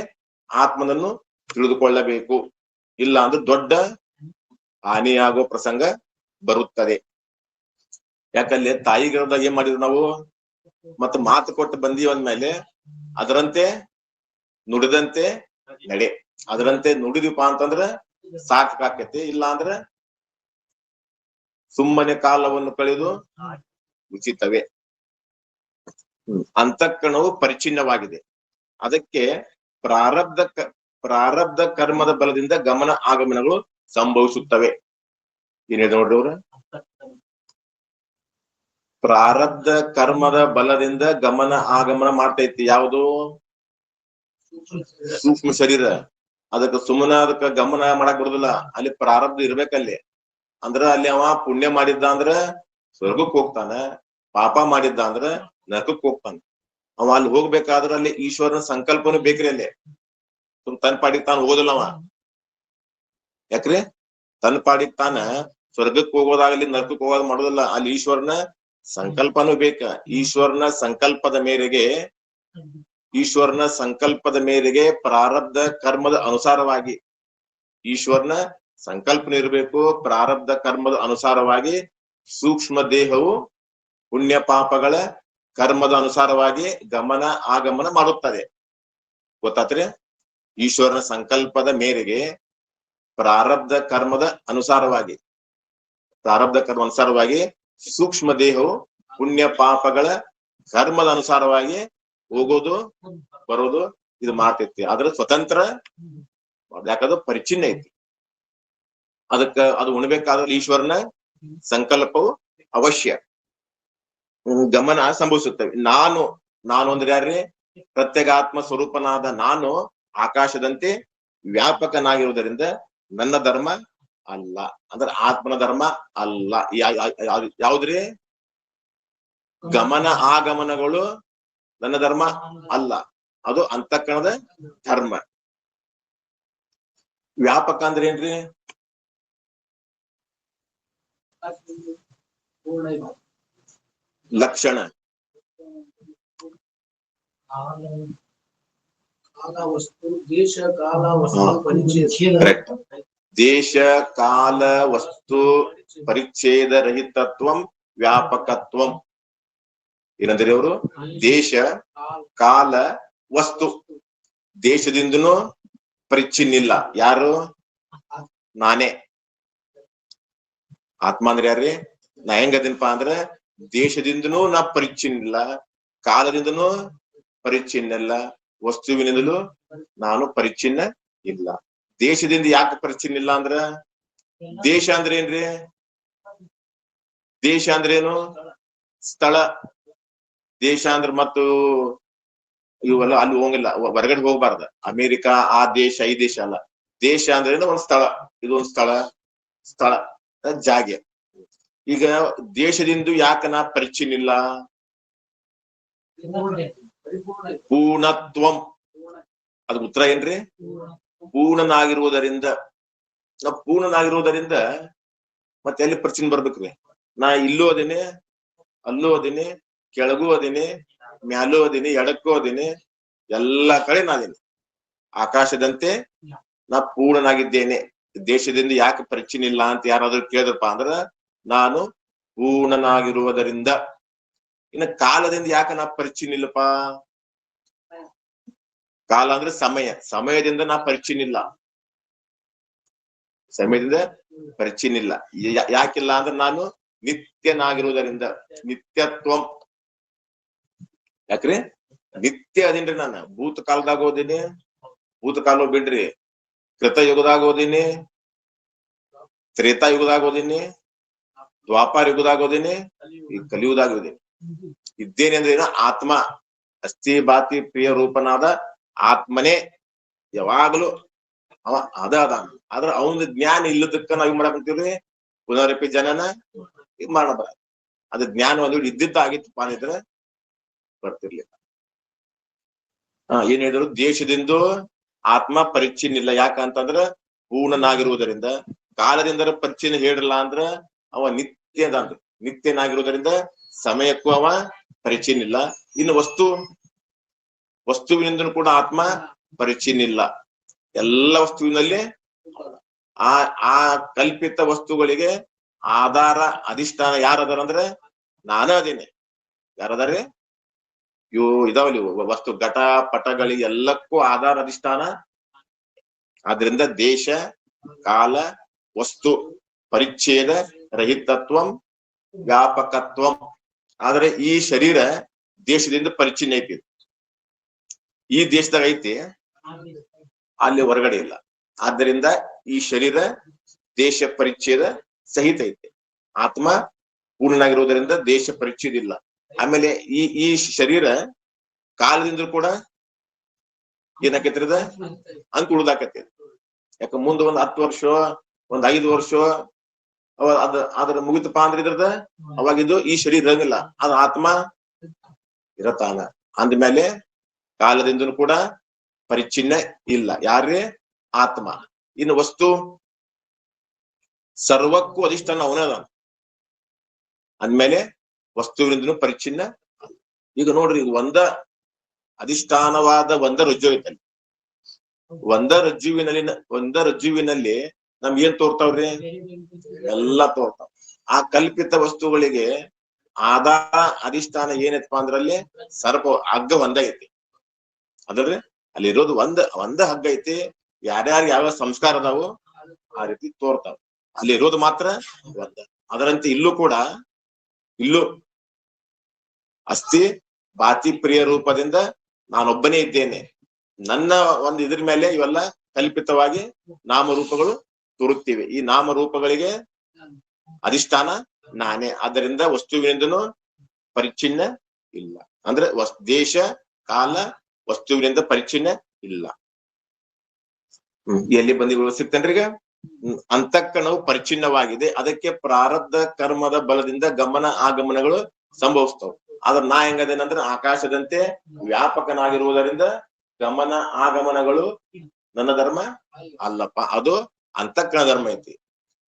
ಆತ್ಮನನ್ನು ತಿಳಿದುಕೊಳ್ಳಬೇಕು. ಇಲ್ಲ ಅಂದ್ರೆ ದೊಡ್ಡ ಹಾನಿಯಾಗುವ ಪ್ರಸಂಗ ಬರುತ್ತದೆ. ಯಾಕಂದ್ರೆ ತಾಯಿ ಗರ್ಭದಾಗ ಏನ್ ಮಾಡಿದ್ರು ನಾವು? ಮತ್ತೆ ಮಾತು ಕೊಟ್ಟು ಬಂದೀವಿ ಅಂದ್ಮೇಲೆ ಅದರಂತೆ ನುಡಿದಂತೆ ನಡೆ. ಅದರಂತೆ ನುಡಿದಿಪಾ ಅಂತಂದ್ರ ಸಾಕಾಕತಿ. ಇಲ್ಲ ಅಂದ್ರ ಸುಮ್ಮನೆ ಕಾಲವನ್ನು ಕಳೆದು ಉಚಿತವೇ. ಅಂತಃಕರಣವು ಪರಿಚ್ಛಿನ್ನವಾಗಿದೆ. ಅದಕ್ಕೆ ಪ್ರಾರಬ್ಧ ಕರ್ಮದ ಬಲದಿಂದ ಗಮನ ಆಗಮನಗಳು ಸಂಭವಿಸುತ್ತವೆ. ಏನಿದೆ ನೋಡ್ರಿ ಅವ್ರ? ಪ್ರಾರಬ್ಧ ಕರ್ಮದ ಬಲದಿಂದ ಗಮನ ಆಗಮನ ಮಾಡ್ತೈತಿ. ಯಾವುದು? ಸೂಕ್ಷ್ಮ ಶರೀರ. ಅದಕ್ಕೆ ಸುಮ್ಮನೆ ಅದಕ್ಕ ಗಮನ ಮಾಡಕ್ ಬರುದಿಲ್ಲ. ಅಲ್ಲಿ ಪ್ರಾರಬ್ಧ ಇರ್ಬೇಕಲ್ಲಿ. ಅಂದ್ರ ಅಲ್ಲಿ ಅವ ಪುಣ್ಯ ಮಾಡಿದ್ದ ಅಂದ್ರ ಸ್ವರ್ಗಕ್ಕೆ ಹೋಗ್ತಾನ, ಪಾಪ ಮಾಡಿದ್ದ ಅಂದ್ರ ನರಕಕ್ಕೆ ಹೋಗ್ತಾನ. ಅವ ಅಲ್ಲಿ ಹೋಗ್ಬೇಕಾದ್ರ ಅಲ್ಲಿ ಈಶ್ವರನ ಸಂಕಲ್ಪನು ಬೇಕ್ರಿ. ಅಲ್ಲಿ ತನ್ನ ಪಾಡಿಗೆ ತಾನು ಹೋಗೋದಿಲ್ಲ ಅವ. ಯಾಕ್ರಿ? ತನ್ನ ಪಾಡಿಗೆ ತಾನ ಸ್ವರ್ಗಕ್ಕೆ ಹೋಗೋದಾಗಲಿ ನರಕಕ್ಕೆ ಹೋಗೋದ್ ಮಾಡೋದಿಲ್ಲ. ಅಲ್ಲಿ ಈಶ್ವರನ ಸಂಕಲ್ಪನೂ ಬೇಕ. ಈಶ್ವರನ ಸಂಕಲ್ಪದ ಮೇರೆಗೆ ಪ್ರಾರಬ್ಧ ಕರ್ಮದ ಅನುಸಾರವಾಗಿ ಈಶ್ವರನ ಸಂಕಲ್ಪನೆ ಇರಬೇಕು. ಪ್ರಾರಬ್ಧ ಕರ್ಮದ ಅನುಸಾರವಾಗಿ ಸೂಕ್ಷ್ಮ ದೇಹವು ಪುಣ್ಯ ಪಾಪಗಳ ಕರ್ಮದ ಅನುಸಾರವಾಗಿ ಗಮನ ಆಗಮನ ಮಾಡುತ್ತದೆ. ಗೊತ್ತಾತ್ರಿ? ಈಶ್ವರನ ಸಂಕಲ್ಪದ ಮೇರೆಗೆ ಪ್ರಾರಬ್ಧ ಕರ್ಮದ ಅನುಸಾರವಾಗಿ ಸೂಕ್ಷ್ಮ ದೇಹವು ಪುಣ್ಯ ಪಾಪಗಳ ಕರ್ಮದ ಅನುಸಾರವಾಗಿ ಹೋಗೋದು ಬರೋದು ಇದು ಮಾಡ್ತೈತಿ. ಅದ್ರ ಸ್ವತಂತ್ರ ಯಾಕಂದ್ರೆ ಪರಿಚಿನ್ನ ಐತಿ. ಅದು ಉಣ್ಬೇಕಾದ್ರೆ ಈಶ್ವರನ ಸಂಕಲ್ಪವು ಅವಶ್ಯ ಗಮನ ಸಂಭವಿಸುತ್ತವೆ. ನಾನು ಅಂದ್ರೆ ಯಾರ್ರಿ? ಪ್ರತ್ಯೇಗಾತ್ಮ ಸ್ವರೂಪನಾದ ನಾನು ಆಕಾಶದಂತೆ ವ್ಯಾಪಕನಾಗಿರುವುದರಿಂದ ನನ್ನ ಧರ್ಮ ಅಲ್ಲ, ಅಂದ್ರೆ ಆತ್ಮನ ಧರ್ಮ ಅಲ್ಲ. ಯಾವ್ದ್ರಿ? ಗಮನ ಆಗಮನಗಳು ನನ್ನ ಧರ್ಮ ಅಲ್ಲ, ಅದು ಅಂತಃಕರಣದ ಧರ್ಮ. ವ್ಯಾಪಕ ಅಂದ್ರೆ ಏನ್ರಿ? ಲಕ್ಷಣ ದೇಶ ಕಾಲ ವಸ್ತು ಪರಿಚ್ಛೇದ. ಕರೆಕ್ಟ್. ದೇಶ ಕಾಲ ವಸ್ತು ಪರಿಚ್ಛೇದ ರಹಿತತ್ವಂ ವ್ಯಾಪಕತ್ವಂ. ಏನಂದ್ರೆ ಅವರು? ದೇಶ ಕಾಲ ವಸ್ತು, ದೇಶದಿಂದನೂ ಪರಿಚ್ಛಿನ್ನಿಲ್ಲ. ಯಾರು? ನಾನೇ. ಆತ್ಮ ಅಂದ್ರೆ ಯಾರ್ರಿ? ನಾ ಹೆಂಗದಿನಪ್ಪ ಅಂದ್ರೆ ದೇಶದಿಂದನೂ ನಾ ಪರಿಚ್ಛಿನ್ನಿಲ್ಲ, ಕಾಲದಿಂದನೂ ಪರಿಚ್ಛಿನ್ನಿಲ್ಲ, ವಸ್ತುವಿನಿಂದಲೂ ನಾನು ಪರಿಚ್ಛಿನ್ನ ಇಲ್ಲ. ದೇಶದಿಂದ ಯಾಕೆ ಪರಿಚ್ಛಿನ್ನಿಲ್ಲ ಅಂದ್ರ, ದೇಶ ಅಂದ್ರೆ ಏನ್ರಿ? ದೇಶ ಅಂದ್ರೇನು? ಸ್ಥಳ. ದೇಶ ಅಂದ್ರೆ ಮತ್ತು ಇವೆಲ್ಲ ಅಲ್ಲಿ ಹೋಗಿಲ್ಲ, ಹೊರಗಡೆ ಹೋಗ್ಬಾರ್ದ. ಅಮೇರಿಕಾ ಆ ದೇಶ ಈ ದೇಶ ಅಲ್ಲ. ದೇಶ ಅಂದ್ರೆ ಒಂದ್ ಸ್ಥಳ, ಇದೊಂದ್ ಸ್ಥಳ ಜಾಗೆ. ಈಗ ದೇಶದಿಂದ ಯಾಕ ನಾ ಪರಿಚ್ಛಿನ್ನಿಲ್ಲ? ಪೂರ್ಣತ್ವಂ. ಅದ್ ಉತ್ತರ ಏನ್ರಿ? ಪೂರ್ಣನಾಗಿರುವುದರಿಂದ. ನಾ ಪೂರ್ಣನಾಗಿರುವುದರಿಂದ ಮತ್ತೆ ಎಲ್ಲಿ ಪರಿಚ್ಛಿನ್ನ ಬರ್ಬೇಕ್ರಿ? ನಾ ಇಲ್ಲೂ ಅದೇನೆ, ಅಲ್ಲೂ ಅದೇನೆ, ಕೆಳಗೂ ಅದೇನೆ, ಮ್ಯಾಲೂ ಅದೇನೆ, ಎಡಕ್ಕೂ ಅದೇನೆ, ಎಲ್ಲಾ ಕಡೆ ನಾದೇನೆ. ಆಕಾಶದಂತೆ ನಾ ಪೂರ್ಣನಾಗಿದ್ದೇನೆ. ದೇಶದಿಂದ ಯಾಕೆ ಪರಿಚ್ಛಿನ್ನ ಇಲ್ಲ ಅಂತ ಯಾರಾದ್ರೂ ಕೇಳಿದ್ರಪ್ಪ ಅಂದ್ರ ನಾನು ಪೂರ್ಣನಾಗಿರುವುದರಿಂದ. ಇನ್ನು ಕಾಲದಿಂದ ಯಾಕೆ ನಾ ಪರಿಚ್ಛಿನ್ನ ಇಲ್ಲಪ್ಪ? ಕಾಲ ಅಂದ್ರೆ ಸಮಯದಿಂದ ನಾ ಪರಿಚ್ಛಿನ್ನ ಇಲ್ಲ. ಸಮಯದಿಂದ ಪರಿಚ್ಛಿನ್ನ ಇಲ್ಲ. ಯಾಕಿಲ್ಲ ಅಂದ್ರೆ ನಾನು ನಿತ್ಯನಾಗಿರುವುದರಿಂದ. ನಿತ್ಯತ್ವಂ. ಯಾಕ್ರಿ? ನಿತ್ಯ ಅದೇನ್ರಿ ನಾನು. ಭೂತಕಾಲದಾಗ ಓದಿನಿ, ಭೂತಕಾಲ ಬಿಡ್ರಿ, ಕೃತಯುಗದಾಗ ಓದಿನಿ, ತ್ರೇತಾಯುಗದಾಗ ಓದಿನಿ, ದ್ವಾಪಾರ ಯುಗದಾಗ ಓದಿನಿ, ಈ ಕಲಿಯುಗದಾಗ ಓದಿನಿ. ಇದ್ದೇನೆ ಅಂದ್ರೆ ಏನು? ಆತ್ಮ. ಅಸ್ಥಿ ಬಾತಿ ಪ್ರಿಯ ರೂಪನಾದ ಆತ್ಮನೇ ಯಾವಾಗಲೂ ಅವ ಅದ. ಆದ್ರ ಅವನ ಜ್ಞಾನ ಇಲ್ಲದಕ್ಕ ನಾವ್ ಮಾಡಕ್ ಅಂತೀವ್ರಿ, ಪುನರಪಿ ಜನನ ಮರಣ ಬರ. ಅದ ಜ್ಞಾನ ಒಂದು ಇದ್ದಿದ್ದಾಗಿತ್ತಪ್ಪ ಅಂದಿದ್ರೆ ಬರ್ತಿರ್ಲಿಲ್ಲ. ಏನ್ ಹೇಳಿದ್ರು? ದೇಶದಿಂದ ಆತ್ಮ ಪರಿಚ್ಛಿನ್ನಿಲ್ಲ. ಯಾಕಂತಂದ್ರ ಪೂರ್ಣನಾಗಿರುವುದರಿಂದ. ಕಾಲದಿಂದ ಪರಿಚ್ಛಿನ್ನ ಹೇಳಿಲ್ಲ ಅಂದ್ರ ಅವ ನಿತ್ಯದಂದ್ರ ನಿತ್ಯನಾಗಿರುವುದರಿಂದ ಸಮಯಕ್ಕೂ ಅವ ಪರಿಚ್ಛಿನ್ನಿಲ್ಲ. ಇನ್ನು ವಸ್ತುವಿನಿಂದನೂ ಕೂಡ ಆತ್ಮ ಪರಿಚ್ಛಿನ್ನಿಲ್ಲ. ಎಲ್ಲ ವಸ್ತುವಿನಲ್ಲಿ ಆ ಕಲ್ಪಿತ ವಸ್ತುಗಳಿಗೆ ಆಧಾರ ಅಧಿಷ್ಠಾನ ಯಾರದಾರ ಅಂದ್ರೆ ನಾನೇ ಅದೇನೆ. ಯಾರದಾರೆ? ಇವು ಇದಾವಲ್ಲಿ ವಸ್ತು ಘಟ ಪಟಗಳಿಗೆ ಎಲ್ಲಕ್ಕೂ ಆಧಾರ ಅಧಿಷ್ಠಾನ. ಆದ್ರಿಂದ ದೇಶ ಕಾಲ ವಸ್ತು ಪರಿಚ್ಛೇದ ರಹಿತತ್ವಂ ವ್ಯಾಪಕತ್ವಂ. ಆದ್ರೆ ಈ ಶರೀರ ದೇಶದಿಂದ ಪರಿಚ್ಛಿನ್ನ ಐತಿ. ಈ ದೇಶದಾಗ ಐತಿ, ಅಲ್ಲಿ ಹೊರಗಡೆ ಇಲ್ಲ. ಆದ್ದರಿಂದ ಈ ಶರೀರ ದೇಶ ಪರಿಚ್ಛೇದ ಸಹಿತ ಐತಿ. ಆತ್ಮ ಪೂರ್ಣನಾಗಿರುವುದರಿಂದ ದೇಶ ಪರಿಚ್ಛೇದ ಇಲ್ಲ. ಆಮೇಲೆ ಈ ಶರೀರ ಕಾಲದಿಂದ ಕೂಡ ಏನಾಕೈತ್ರದ ಅಂತ ಉಳ್ದಾಕತಿ. ಯಾಕ ಮುಂದೆ ಒಂದ್ 10 ವರ್ಷ, ಒಂದ್ 5 ವರ್ಷ ಅದ್ರ ಮುಗಿತಪ್ಪ ಅಂದ್ರೆ ಇದ್ರದ ಅವಾಗಿದ್ದು ಈ ಶರೀರ ಇರಂಗಿಲ್ಲ. ಅದು ಆತ್ಮ ಇರತಾನ. ಅಂದ್ಮೇಲೆ ಕಾಲದಿಂದನೂ ಕೂಡ ಪರಿಚ್ಛಿನ್ನ ಇಲ್ಲ. ಯಾರೇ? ಆತ್ಮ. ಇನ್ನು ವಸ್ತು ಸರ್ವಕ್ಕೂ ಅಧಿಷ್ಠಾನ ಅವನದ. ಅಂದ್ಮೇಲೆ ವಸ್ತುವಿನಿಂದನೂ ಪರಿಚ್ಛಿನ್ನ. ಈಗ ನೋಡ್ರಿ, ಇದು ಒಂದ ಅಧಿಷ್ಠಾನವಾದ ಒಂದ ರಜ್ಜು ಐತಲ್ಲಿ. ಒಂದ ರಜ್ಜುವಿನಲ್ಲಿ ನಮ್ಗೆ ಏನ್ ತೋರ್ತಾವ್ರಿ? ಎಲ್ಲಾ ತೋರ್ತಾವ. ಆ ಕಲ್ಪಿತ ವಸ್ತುಗಳಿಗೆ ಆಧಾರ ಅಧಿಷ್ಠಾನ ಏನೈತಪ್ಪ ಅಂದ್ರಲ್ಲಿ ಸರ್ಪ ಹಗ್ಗ ಒಂದ ಐತಿ. ಅದ್ರಿ ಅಲ್ಲಿ ಇರೋದು ಒಂದ ಹಗ್ಗ ಐತಿ. ಯಾರ್ಯಾರು ಯಾವ ಸಂಸ್ಕಾರ ಅದಾವು ಆ ರೀತಿ ತೋರ್ತಾವ. ಅಲ್ಲಿ ಇರೋದು ಮಾತ್ರ ಒಂದ. ಅದರಂತೆ ಇಲ್ಲೂ ಕೂಡ ಅಸ್ಥಿ ಬಾತಿ ಪ್ರಿಯ ರೂಪದಿಂದ ನಾನೊಬ್ಬನೇ ಇದ್ದೇನೆ. ನನ್ನ ಒಂದು ಇದ್ರ ಮೇಲೆ ಇವೆಲ್ಲ ಕಲ್ಪಿತವಾಗಿ ನಾಮರೂಪಗಳು ತೋರುತ್ತಿವೆ. ಈ ನಾಮರೂಪಗಳಿಗೆ ಅಧಿಷ್ಠಾನ ನಾನೇ. ಆದ್ದರಿಂದ ವಸ್ತುವಿನಿಂದನೂ ಪರಿಚ್ಛಿನ್ನ ಇಲ್ಲ. ಅಂದ್ರೆ ದೇಶ ಕಾಲ ವಸ್ತುವಿನಿಂದ ಪರಿಚ್ಛಿನ್ನ ಇಲ್ಲ. ಎಲ್ಲಿ ಬಂದಿ ಸಿಗ್ತೇನ್ರಿ ಈಗ. ಅಂತಃಕರಣವು ಪರಿಚ್ಛಿನ್ನವಾಗಿದೆ. ಅದಕ್ಕೆ ಪ್ರಾರಬ್ಧ ಕರ್ಮದ ಬಲದಿಂದ ಗಮನ ಆಗಮನಗಳು ಸಂಭವಿಸ್ತವೆ. ಆದ್ರ ನಾ ಹೆಂಗದೇನಂದ್ರೆ ಆಕಾಶದಂತೆ ವ್ಯಾಪಕನಾಗಿರುವುದರಿಂದ ಗಮನ ಆಗಮನಗಳು ನನ್ನ ಧರ್ಮ ಅಲ್ಲಪ್ಪ. ಅದು ಅಂತಃಕರಣ ಧರ್ಮ ಐತಿ.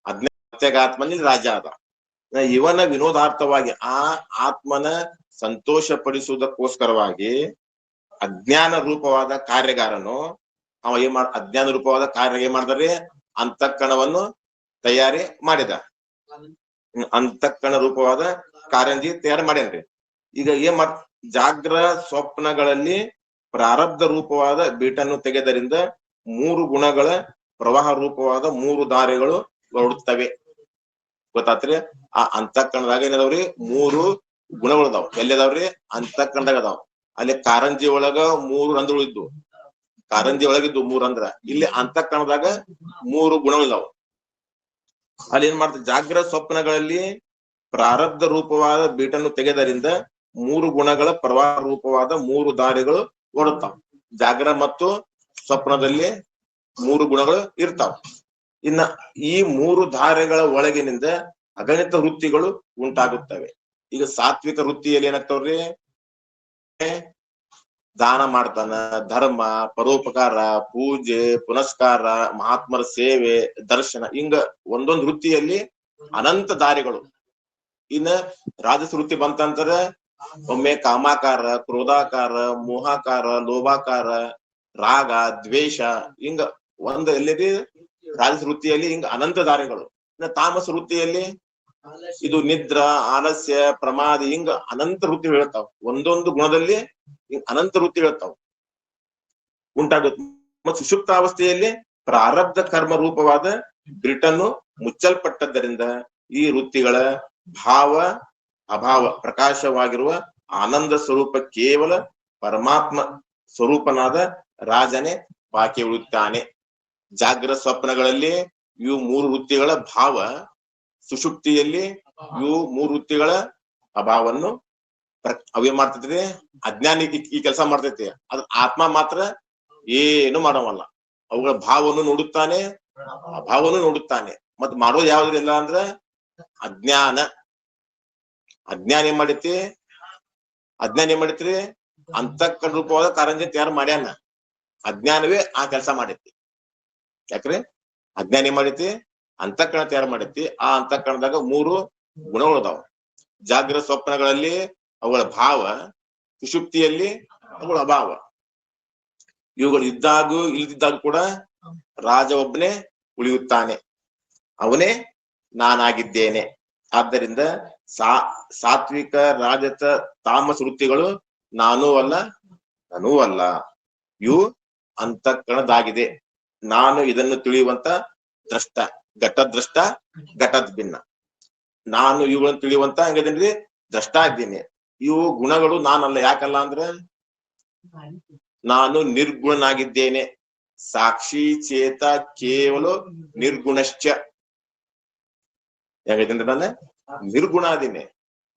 ಪ್ರತ್ಯೇಗಾತ್ಮನಲ್ಲಿ ರಾಜ ಅದ. ಇವನ ವಿನೋದಾರ್ಥವಾಗಿ ಆ ಆತ್ಮನ ಸಂತೋಷ ಪಡಿಸುವುದಕ್ಕೋಸ್ಕರವಾಗಿ ಅಜ್ಞಾನ ರೂಪವಾದ ಕಾರ್ಯಗಾರನು ಅವ ಅಜ್ಞಾನ ರೂಪವಾದ ಕಾರ್ಯ ಏನ್ ಮಾಡ್ತಾರ್ರಿ, ಅಂತಃಕರಣವನ್ನು ತಯಾರಿ ಮಾಡಿದ. ಅಂತಃಕರಣ ರೂಪವಾದ ಕಾರ್ಯಂಜಿ ತಯಾರಿ ಮಾಡ್ಯಾನ್ರಿ. ಈಗ ಏನ್ ಜಾಗ್ರ ಸ್ವಪ್ನಗಳಲ್ಲಿ ಪ್ರಾರಬ್ಧ ರೂಪವಾದ ಬೀಟನ್ನು ತೆಗೆದರಿಂದ 3 ಗುಣಗಳ ಪ್ರವಾಹ ರೂಪವಾದ 3 ದಾರಿಗಳು ಹೊರಡುತ್ತವೆ. ಗೊತ್ತಾತ್ರಿ. ಆ ಅಂತಃಕರಣದಾಗ ಏನದಾವ್ರಿ 3 ಗುಣಗಳು ಅದಾವ. ಎಲ್ಲಿದಾವ್ರಿ? ಅಂತಃಕರಣದಾಗ ಅದಾವ. ಅಲ್ಲಿ ಕಾರಂಜಿ ಒಳಗ 3 ರಂಧ್ರಗಳು ಇದ್ದು, ಕಾರಂಜಿ ಒಳಗಿದ್ದು 3 ರಂಧ್ರ. ಇಲ್ಲಿ ಅಂತಃಕರಣದಾಗ 3 ಗುಣಗಳು ಇದಾವ. ಅಲ್ಲಿ ಏನ್ ಮಾಡ್ತಾರೆ, ಜಾಗ್ರ ಸ್ವಪ್ನಗಳಲ್ಲಿ ಪ್ರಾರಬ್ಧ ರೂಪವಾದ ಬೀಟನ್ನು ತೆಗೆದರಿಂದ 3 ಗುಣಗಳ ಪ್ರವಾಹ ರೂಪವಾದ 3 ದಾರಿಗಳು ಓಡುತ್ತಾವ. ಜಾಗ್ರ ಮತ್ತು ಸ್ವಪ್ನದಲ್ಲಿ 3 ಗುಣಗಳು ಇರ್ತಾವ. ಇನ್ನ ಈ 3 ಧಾರೆಗಳ ಒಳಗಿನಿಂದ ಅಗಣಿತ ವೃತ್ತಿಗಳು ಉಂಟಾಗುತ್ತವೆ. ಈಗ ಸಾತ್ವಿಕ ವೃತ್ತಿಯಲ್ಲಿ ಏನಾಗ್ತಾವ್ರಿ, ದಾನ ಮಾಡ್ತಾನ, ಧರ್ಮ, ಪರೋಪಕಾರ, ಪೂಜೆ, ಪುನಸ್ಕಾರ, ಮಹಾತ್ಮರ ಸೇವೆ, ದರ್ಶನ, ಹಿಂಗ ಒಂದೊಂದು ವೃತ್ತಿಯಲ್ಲಿ ಅನಂತ ದಾರಿಗಳು. ಇನ್ನ ರಾಜಸ ವೃತ್ತಿ ಬಂತಂತರ ಒಮ್ಮೆ ಕಾಮಾಕಾರ, ಕ್ರೋಧಾಕಾರ, ಮೋಹಾಕಾರ, ಲೋಭಾಕಾರ, ರಾಗ, ದ್ವೇಷ, ಹಿಂಗ ಒಂದ್ ಎಲ್ಲಿದೆ ರಾಜಸ ವೃತ್ತಿಯಲ್ಲಿ ಹಿಂಗ ಅನಂತ ದಾರಿಗಳು. ಇನ್ನ ತಾಮಸ ವೃತ್ತಿಯಲ್ಲಿ ಇದು ನಿದ್ರ, ಆಲಸ್ಯ, ಪ್ರಮಾದಿ, ಹಿಂಗ ಅನಂತ ವೃತ್ತಿ ಹೇಳ್ತಾವ. ಒಂದೊಂದು ಗುಣದಲ್ಲಿ ಅನಂತ ವೃತ್ತಿ ಹೇಳ್ತಾವ ಉಂಟಾಗುತ್ತೆ. ಮತ್ತು ಸುಷುಪ್ತಾವಸ್ಥೆಯಲ್ಲಿ ಪ್ರಾರಬ್ಧ ಕರ್ಮ ರೂಪವಾದ ಬ್ರಿಟನ್ನು ಮುಚ್ಚಲ್ಪಟ್ಟದ್ದರಿಂದ ಈ ವೃತ್ತಿಗಳ ಭಾವ ಅಭಾವ ಪ್ರಕಾಶವಾಗಿರುವ ಆನಂದ ಸ್ವರೂಪ ಕೇವಲ ಪರಮಾತ್ಮ ಸ್ವರೂಪನಾದ ರಾಜನೇ ಬಾಕಿ ಉಳಿಯುತ್ತಾನೆ. ಜಾಗ್ರ ಸ್ವಪ್ನಗಳಲ್ಲಿ ಇವು 3 ವೃತ್ತಿಗಳ ಭಾವ, ಸುಷುಪ್ತಿಯಲ್ಲಿ ಇವು 3 ವೃತ್ತಿಗಳ ಅಭಾವವನ್ನು ಅವೇ ಮಾಡ್ತೈತ್ರಿ. ಅಜ್ಞಾನಿ ಈ ಕೆಲಸ ಮಾಡ್ತೈತಿ. ಅದ್ರ ಆತ್ಮ ಮಾತ್ರ ಏನು ಮಾಡವಲ್ಲ. ಅವುಗಳ ಭಾವವನ್ನು ನೋಡುತ್ತಾನೆ, ಅಭಾವವನ್ನು ನೋಡುತ್ತಾನೆ. ಮತ್ ಮಾಡೋದು ಯಾವ್ದಿಲ್ಲ ಅಂದ್ರ ಅಜ್ಞಾನ. ಅಜ್ಞಾನ ಏನ್ ಮಾಡೈತಿ, ಅಂತಃಕರಣ ರೂಪವಾದ ಕಾರಂಜಿ ತಯಾರು ಮಾಡ್ಯಾನ. ಅಜ್ಞಾನವೇ ಆ ಕೆಲಸ ಮಾಡೈತಿ. ಯಾಕ್ರಿ, ಅಜ್ಞಾನ ಏನ್ ಮಾಡೈತಿ, ಅಂತಃಕರಣ ತಯಾರು ಮಾಡೈತಿ. ಆ ಅಂತಃಕರಣದಾಗ 3 ಗುಣಗಳು ಅದಾವ. ಜಾಗ್ರ ಸ್ವಪ್ನಗಳಲ್ಲಿ ಅವುಗಳ ಭಾವ, ಸುಷುಪ್ತಿಯಲ್ಲಿ ಅವುಗಳ ಅಭಾವ. ಇವುಗಳು ಇದ್ದಾಗೂ ಇಲ್ದಿದ್ದಾಗ ಕೂಡ ರಾಜ ಒಬ್ಬನೇ ಉಳಿಯುತ್ತಾನೆ. ಅವನೇ ನಾನಾಗಿದ್ದೇನೆ. ಆದ್ದರಿಂದ ಸಾತ್ವಿಕ, ರಾಜಸ, ತಾಮಸ ವೃತ್ತಿಗಳು ನಾನೂ ಅಲ್ಲ, ನನೂ ಅಲ್ಲ. ಇವು ಅಂತಃಕರಣದಾಗಿದೆ. ನಾನು ಇದನ್ನು ತಿಳಿಯುವಂತ ದ್ರಷ್ಟ, ಘಟದ್ರಷ್ಟ, ಘಟದ್ ಭಿನ್ನ. ನಾನು ಇವುಗಳನ್ನು ತಿಳಿಯುವಂತ ಹಂಗದೇನ್ರಿ ದ್ರಷ್ಟ ಇದ್ದೀನಿ. ಇವು ಗುಣಗಳು ನಾನಲ್ಲ. ಯಾಕಲ್ಲ ಅಂದ್ರೆ ನಾನು ನಿರ್ಗುಣನಾಗಿದ್ದೇನೆ. ಸಾಕ್ಷಿ ಚೇತ ಕೇವಲ ನಿರ್ಗುಣಶ್ಚ. ಯಾಕಂದ್ರೆ ನಾನು ನಿರ್ಗುಣ ಅದೀನಿ.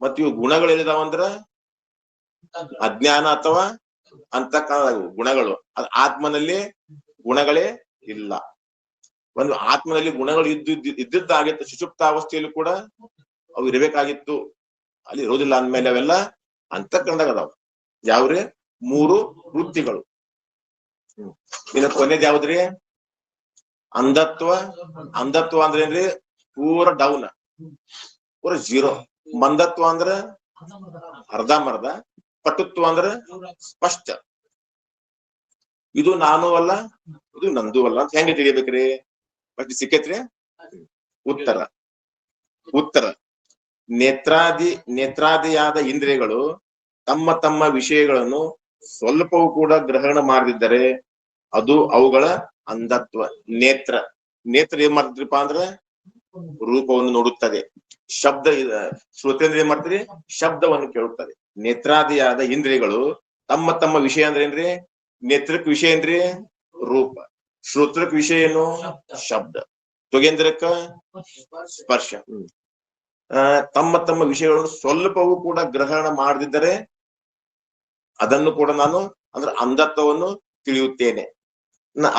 ಮತ್ ಇವು ಗುಣಗಳು ಏನಿದಾವಂದ್ರ ಅಜ್ಞಾನ ಅಥವಾ ಅಂತಃಕರಣ ಗುಣಗಳು. ಅದ್ ಆತ್ಮನಲ್ಲಿ ಗುಣಗಳೇ ಇಲ್ಲ. ಒಂದು ಆತ್ಮನಲ್ಲಿ ಗುಣಗಳು ಇದ್ದಿದ್ದಾಗಿತ್ತು. ಸುಷುಪ್ತಾವಸ್ಥೆಯಲ್ಲಿ ಕೂಡ ಅವು ಇರಬೇಕಾಗಿತ್ತು. ಅಲ್ಲಿ ಇರೋದಿಲ್ಲ ಅಂದ್ಮೇಲೆ ಅವೆಲ್ಲ ಅಂತಃಕರಣದಾಗ ಅದಾವ. ಯಾವ್ರಿ 3 ವೃತ್ತಿಗಳು. ಇನ್ನು ಕೊನೆದ್ ಯಾವ್ದ್ರಿ, ಅಂಧತ್ವ. ಅಂಧತ್ವ ಅಂದ್ರೆ ಏನ್ರಿ, ಪೂರ ಡೌನ್, ಪೂರ 0. ಮಂದತ್ವ ಅಂದ್ರ ಅರ್ಧಂಬರ್ಧ. ಪಟುತ್ವ ಅಂದ್ರ ಸ್ಪಷ್ಟ. ಇದು ನಾನು ಅಲ್ಲ, ಇದು ನಂದು ಅಲ್ಲ ಅಂತ ಹೆಂಗ ತಿಳಿಯಬೇಕ್ರಿ? ಫಸ್ಟ್ ಸಿಕ್ಕೇತ್ರಿ ಉತ್ತರ. ನೇತ್ರಾದಿಯಾದ ಇಂದ್ರಿಯಗಳು ತಮ್ಮ ತಮ್ಮ ವಿಷಯಗಳನ್ನು ಸ್ವಲ್ಪವೂ ಕೂಡ ಗ್ರಹಣ ಮಾಡದಿದ್ದರೆ ಅದು ಅವುಗಳ ಅಂಧತ್ವ. ನೇತ್ರ ಏನ್ ಮಾಡ್ತಿದ್ರಿಪ್ಪ ಅಂದ್ರ ರೂಪವನ್ನು ನೋಡುತ್ತದೆ. ಶ್ರೋತೇಂದ್ರ ಏನ್ ಮಾಡ್ತೀರಿ? ಶಬ್ದವನ್ನು ಕೇಳುತ್ತದೆ. ನೇತ್ರಾದಿಯಾದ ಇಂದ್ರಿಯಗಳು ತಮ್ಮ ತಮ್ಮ ವಿಷಯ ಅಂದ್ರೆ ಏನ್ರಿ? ನೇತ್ರಕ್ ವಿಷಯ ಏನ್ರಿ? ರೂಪ. ಶ್ರೋತ್ರಕ್ ವಿಷಯ ಏನು? ಶಬ್ದ. ತ್ವಗೇಂದ್ರಕ್ಕ ಸ್ಪರ್ಶ. ತಮ್ಮ ತಮ್ಮ ವಿಷಯಗಳನ್ನು ಸ್ವಲ್ಪವೂ ಕೂಡ ಗ್ರಹಣ ಮಾಡದಿದ್ದರೆ ಅದನ್ನು ಕೂಡ ನಾನು ಅಂದ್ರೆ ಅಂಧತ್ವವನ್ನು ತಿಳಿಯುತ್ತೇನೆ.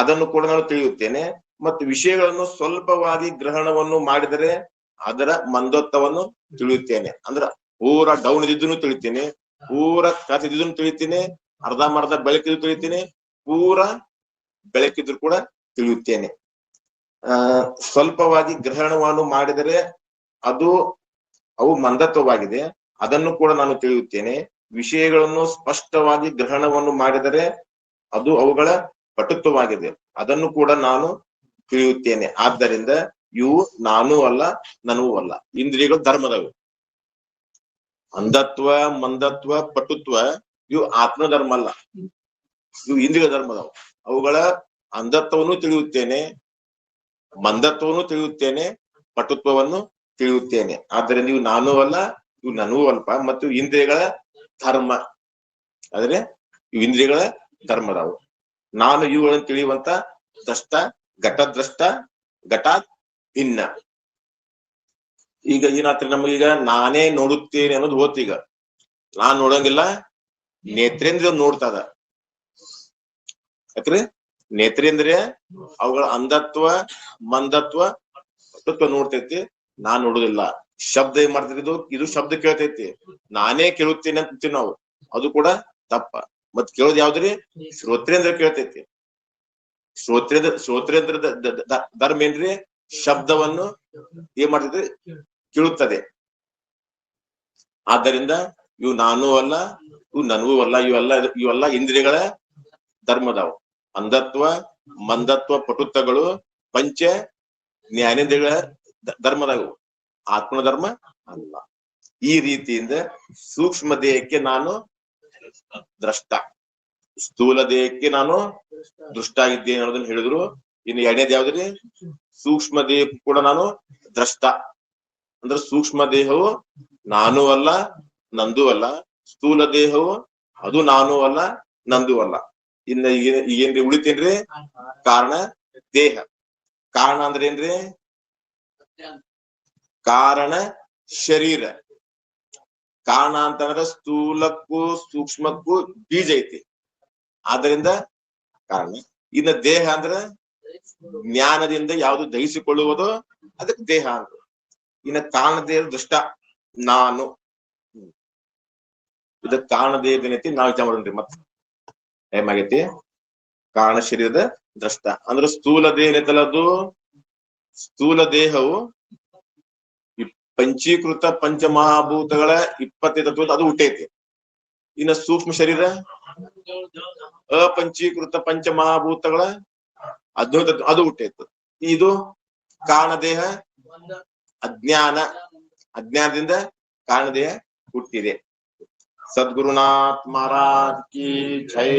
ಅದನ್ನು ಕೂಡ ನಾನು ತಿಳಿಯುತ್ತೇನೆ. ಮತ್ತು ವಿಷಯಗಳನ್ನು ಸ್ವಲ್ಪವಾಗಿ ಗ್ರಹಣವನ್ನು ಮಾಡಿದರೆ ಅದರ ಮಂದತ್ವವನ್ನು ತಿಳಿಯುತ್ತೇನೆ. ಅಂದ್ರ ಪೂರ ಡೌನ್ ಇದ್ದಿದ್ದನ್ನು ತಿಳಿತೀನಿ, ಪೂರ ಕಸಿದಿದ್ದನ್ನು ತಿಳಿತೀನಿ, ಅರ್ಧಂಬರ್ಧ ಬೆಳಕಿದ್ರು ತಿಳಿತೀನಿ, ಪೂರ ಬೆಳಕಿದ್ರು ಕೂಡ ತಿಳಿಯುತ್ತೇನೆ. ಸ್ವಲ್ಪವಾಗಿ ಗ್ರಹಣವನ್ನು ಮಾಡಿದರೆ ಅವು ಮಂದತ್ವವಾಗಿದೆ, ಅದನ್ನು ಕೂಡ ನಾನು ತಿಳಿಯುತ್ತೇನೆ. ವಿಷಯಗಳನ್ನು ಸ್ಪಷ್ಟವಾಗಿ ಗ್ರಹಣವನ್ನು ಮಾಡಿದರೆ ಅದು ಅವುಗಳ ಪಟುತ್ವವಾಗಿದೆ, ಅದನ್ನು ಕೂಡ ನಾನು ತಿಳಿಯುತ್ತೇನೆ. ಆದ್ದರಿಂದ ಇವು ನಾನೂ ಅಲ್ಲ, ನನಗೂ ಅಲ್ಲ. ಇಂದ್ರಿಯಗಳು ಧರ್ಮದವು. ಅಂಧತ್ವ, ಮಂದತ್ವ, ಪಟುತ್ವ ಇವು ಆತ್ಮಧರ್ಮ ಅಲ್ಲ, ಇವು ಇಂದ್ರಿಯ ಧರ್ಮದವು. ಅವುಗಳ ಅಂಧತ್ವವನ್ನು ತಿಳಿಯುತ್ತೇನೆ, ಮಂದತ್ವವನ್ನು ತಿಳಿಯುತ್ತೇನೆ, ಪಟುತ್ವವನ್ನು ತಿಳಿಯುತ್ತೇನೆ. ಆದ್ದರಿಂದ ಇವು ನಾನೂ ಅಲ್ಲ, ಇವು ನನಗೂ ಅಲ್ಪ. ಮತ್ತು ಇಂದ್ರಿಯಗಳ ಧರ್ಮ ಆದ್ರೆ ಇವು ಇಂದ್ರಿಯಗಳ ಧರ್ಮದವು. ನಾನು ಇವುಗಳನ್ನು ತಿಳಿಯುವಂತ ದ್ರಷ್ಟ, ಘಟದ್ರಷ್ಟ, ಘಟಾತ್ ಭಿನ್ನ. ಈಗ ಏನಾಗ್ತದೆ ನಮಗೀಗ ನಾನೇ ನೋಡುತ್ತೇನೆ ಅನ್ನೋದು ಹೋತ್. ಈಗ ನಾನ್ ನೋಡಂಗಿಲ್ಲ, ನೇತ್ರೇಂದ್ರಿಯ ನೋಡ್ತದ. ಯಾಕ್ರಿ? ನೇತ್ರೇಂದ್ರಿಯ ಅವುಗಳ ಅಂಧತ್ವ, ಮಂದತ್ವ, ಪಟುತ್ವ ನೋಡ್ತೈತಿ, ನಾನ್ ನೋಡುದಿಲ್ಲ. ಶಬ್ದ ಏನ್ ಮಾಡ್ತೈತಿ? ಇದು ಶಬ್ದ ಕೇಳ್ತೈತಿ, ನಾನೇ ಕೇಳುತ್ತೇನೆ ಅಂತೀವಿ ನಾವು. ಅದು ಕೂಡ ತಪ್ಪ. ಮತ್ ಕೇಳೋದು ಯಾವ್ದ್ರಿ? ಶ್ರೋತ್ರೇಂದ್ರ ಕೇಳ್ತೈತಿ. ಶ್ರೋತ್ರೇಂದ್ರದ ಧರ್ಮ ಏನ್ರಿ? ಶಬ್ದವನ್ನು ಏನ್ ಮಾಡ್ತೈತಿ? ಕೇಳುತ್ತದೆ. ಆದ್ದರಿಂದ ಇವು ನಾನೂ ಅಲ್ಲ, ಇವು ನನಗೂ ಅಲ್ಲ. ಇವೆಲ್ಲ ಇಂದ್ರಿಯಗಳ ಧರ್ಮದಾವು. ಅಂಧತ್ವ, ಮಂದತ್ವ, ಪಟುತ್ವಗಳು ಪಂಚ ಜ್ಞಾನೇಂದ್ರಿಯಗಳ ಧರ್ಮದಾವು, ಆತ್ಮ ಧರ್ಮ ಅಲ್ಲ. ಈ ರೀತಿಯಿಂದ ಸೂಕ್ಷ್ಮ ದೇಹಕ್ಕೆ ನಾನು ದ್ರಷ್ಟ, ಸ್ಥೂಲ ದೇಹಕ್ಕೆ ನಾನು ದೃಷ್ಟ ಆಗಿದ್ದೇನೆ ಅನ್ನೋದನ್ನ ಹೇಳಿದ್ರು. ಇನ್ನು ಎರಡನೇದು ಯಾವ್ದ್ರಿ? ಸೂಕ್ಷ್ಮ ದೇಹಕ್ಕೂ ಕೂಡ ನಾನು ದ್ರಷ್ಟ. ಅಂದ್ರೆ ಸೂಕ್ಷ್ಮ ದೇಹವು ನಾನೂ ಅಲ್ಲ, ನಂದೂ ಅಲ್ಲ. ಸ್ಥೂಲ ದೇಹವು ಅದು ನಾನೂ ಅಲ್ಲ, ನಂದೂ ಅಲ್ಲ. ಇನ್ನ ಈಗೇನ್ರಿ ಉಳಿತೇನ್ರಿ? ಕಾರಣ ದೇಹ. ಕಾರಣ ಅಂದ್ರೆ ಏನ್ರಿ? ಕಾರಣ ಶರೀರ. ಕಾರಣ ಅಂತಂದ್ರೆ ಸ್ಥೂಲಕ್ಕೂ ಸೂಕ್ಷ್ಮಕ್ಕೂ ಬೀಜ ಐತಿ, ಆದ್ರಿಂದ ಕಾರಣ. ಇನ್ನ ದೇಹ ಅಂದ್ರ ಜ್ಞಾನದಿಂದ ಯಾವುದು ದಹಿಸಿಕೊಳ್ಳುವುದೋ ಅದಕ್ಕೆ ದೇಹ ಅಂತ. ಇನ್ನ ಕಾರಣ ದೇಹ ದೃಷ್ಟ ನಾನು. ಇದಕ್ ಕಾರಣ ದೇಹದೇನೈತಿ ನಾವು ವಿಚಾರ ಮಾಡೋಣ್ರಿ. ಮತ್ತೆ ಏನಾಗೈತಿ? ಕಾರಣ ಶರೀರದ ದ್ರಷ್ಟ ಅಂದ್ರೆ ಸ್ಥೂಲ ದೇಹ ಏನೈತಲ್ಲ, ಅದು ಸ್ಥೂಲ ದೇಹವು ಪಂಚೀಕೃತ ಪಂಚಮಹಾಭೂತಗಳ 25 ತತ್ವದ ಅದು ಹುಟ್ಟೈತಿ. ಇನ್ನ ಸೂಕ್ಷ್ಮ ಶರೀರ ಅಪಂಚೀಕೃತ ಪಂಚಮಹಾಭೂತಗಳ 15 ತತ್ವ ಅದು ಹುಟ್ಟೈತಿ. ಇದು ಕಾರಣ ದೇಹ ಅಜ್ಞಾನದಿಂದ ಕಾರಣ ದೇಹ ಹುಟ್ಟಿದೆ. ಸದ್ಗುರುನಾಥ್ ಮಹಾರಾಜ್ ಕಿ ಜೈ.